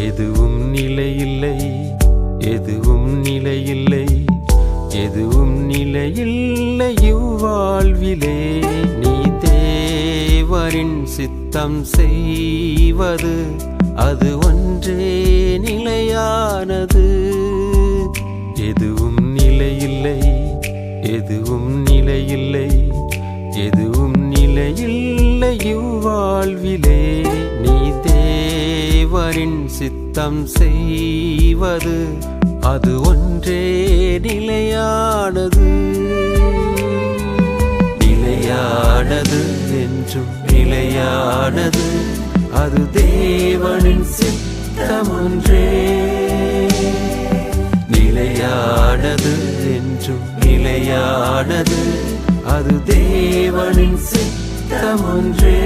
எதுவும் நிலையில்லை, எதுவும் நிலையில்லை, எதுவும் நிலையில்லை இவ்வாழ்விலே. நீ தேவரின் சித்தம் செய்வது அது ஒன்றே நிலையானது. எதுவும் நிலையில்லை, எதுவும் நிலையில்லை, எதுவும் நிலையில்லை இவ்வாழ்விலே. நீ தேவரின் சித்தம் செய்வது அது ஒன்றே நிலையானது. நிலையானது என்றும் நிலையானது அது தேவனின் சித்தம் ஒன்றே. நிலையானது என்றும் நிலையானது அது தேவனின் சித்தம் ஒன்றே.